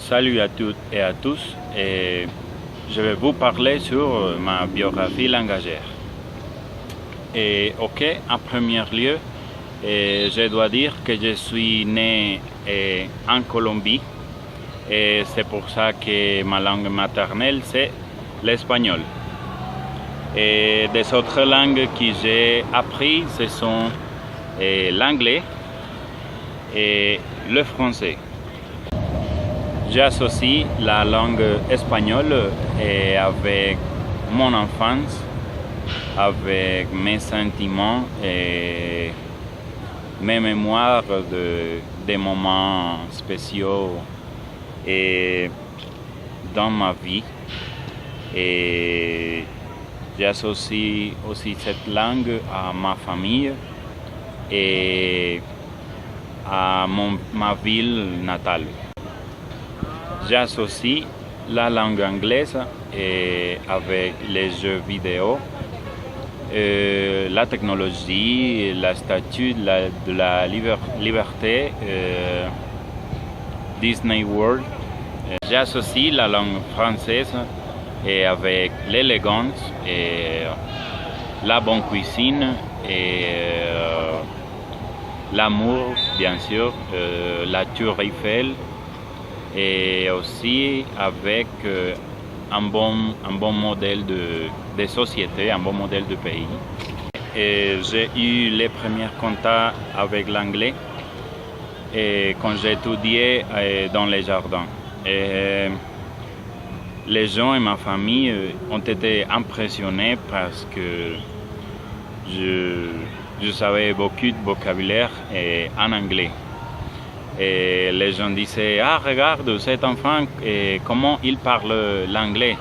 Salut à toutes et à tous, et je vais vous parler sur ma biographie langagière. Et ok, en premier lieu, je dois dire que je suis né en Colombie, et c'est pour ça que ma langue maternelle c'est l'espagnol. Et des autres langues que j'ai apprises, ce sont l'anglais et le français. J'associe la langue espagnole avec mon enfance, avec mes sentiments et mes mémoires des moments spéciaux et dans ma vie. Et j'associe aussi cette langue à ma famille et à ma ville natale. J'associe la langue anglaise avec les jeux vidéo, la technologie, la statue de la liberté, Disney World. J'associe la langue française avec l'élégance et la bonne cuisine et l'amour, bien sûr, la Tour Eiffel, et aussi avec un bon modèle de société, un bon modèle de pays. Et j'ai eu les premiers contacts avec l'anglais quand j'ai étudié dans les jardins. Et les gens et ma famille ont été impressionnés parce que je savais beaucoup de vocabulaire en anglais. Et les gens disaient « Ah, regarde cet enfant, comment il parle l'anglais ?»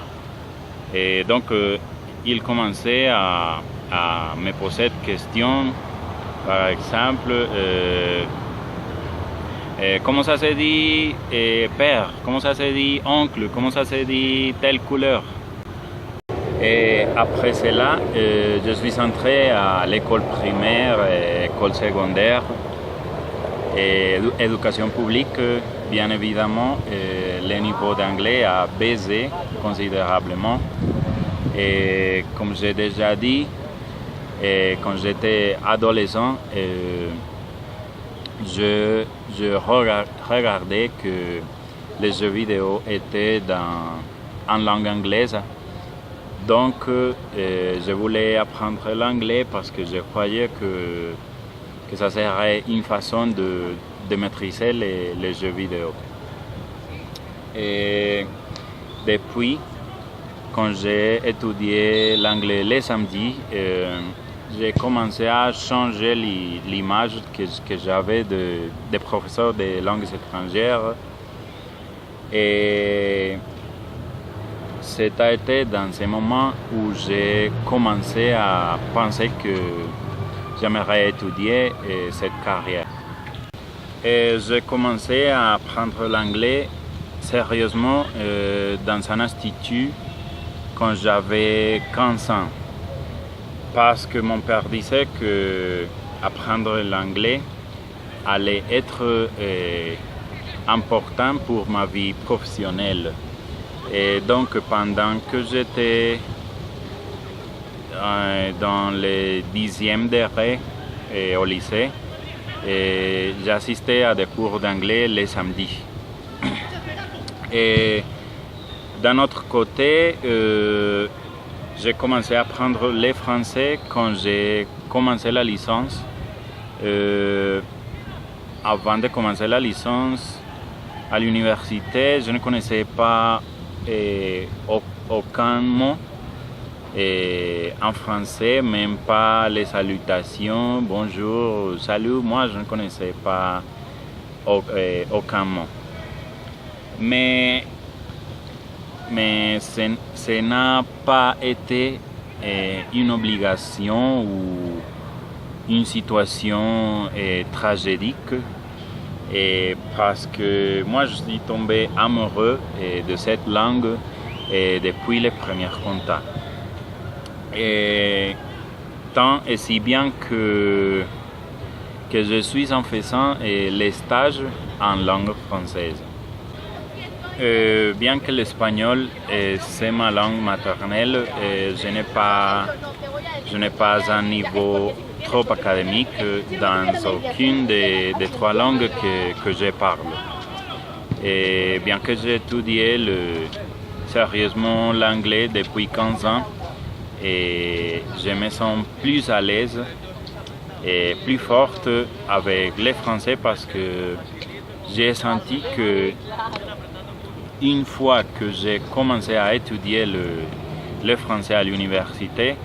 Et donc, ils commençaient à me poser des questions. Par exemple, comment ça se dit père, comment ça se dit oncle, comment ça se dit telle couleur. Et après cela, je suis entré à l'école primaire et école secondaire. Et éducation publique, bien évidemment, le niveau d'anglais a baissé considérablement. Et comme j'ai déjà dit, quand j'étais adolescent, je regardais que les jeux vidéo étaient en langue anglaise. Donc, je voulais apprendre l'anglais parce que je croyais que ça serait une façon de maîtriser les jeux vidéo. Et depuis, quand j'ai étudié l'anglais les samedis, j'ai commencé à changer l'image que j'avais des professeurs de langues étrangères. Et c'était dans ce moment où j'ai commencé à penser que j'aimerais étudier cette carrière. Et j'ai commencé à apprendre l'anglais sérieusement dans un institut quand j'avais 15 ans. Parce que mon père disait que apprendre l'anglais allait être important pour ma vie professionnelle. Et donc pendant que j'étais dans les 10e degrés au lycée, j'assistais à des cours d'anglais les samedis. Et d'un autre côté, j'ai commencé à apprendre le français quand j'ai commencé la licence. Avant de commencer la licence à l'université, je ne connaissais pas aucun mot en français, même pas les salutations, bonjour, salut. Moi, je ne connaissais pas aucun mot. Mais ce n'a pas été une obligation ou une situation tragédique. Parce que moi, je suis tombé amoureux de cette langue depuis les premiers contacts. Et tant et si bien que je suis en faisant les stages en langue française. Bien que l'espagnol c'est ma langue maternelle, je n'ai pas un niveau trop académique dans aucune des trois langues que je parle. Et bien que j'ai étudié sérieusement l'anglais depuis 15 ans, et je me sens plus à l'aise et plus forte avec les français parce que j'ai senti que une fois que j'ai commencé à étudier le français à l'université,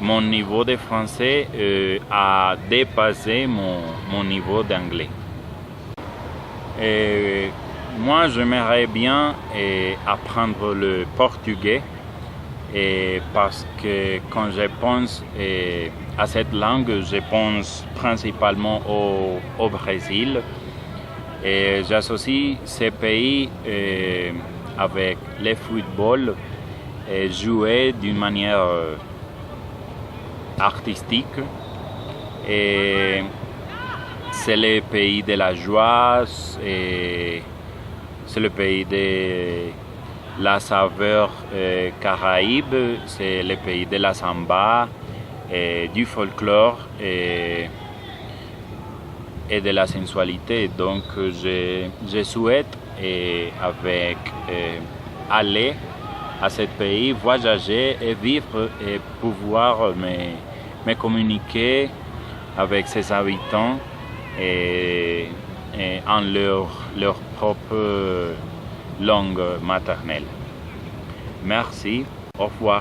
mon niveau de français a dépassé mon niveau d'anglais. Et moi, j'aimerais bien apprendre le portugais parce que quand je pense à cette langue, je pense principalement au Brésil. Et j'associe ces pays avec le football joué d'une manière artistique. Et c'est le pays de la joie, et c'est le pays de la saveur caraïbe, c'est le pays de la samba, du folklore et de la sensualité. Donc je souhaite aller à ce pays, voyager et vivre et pouvoir me communiquer avec ses habitants et en leur propre langue maternelle. Merci, au revoir.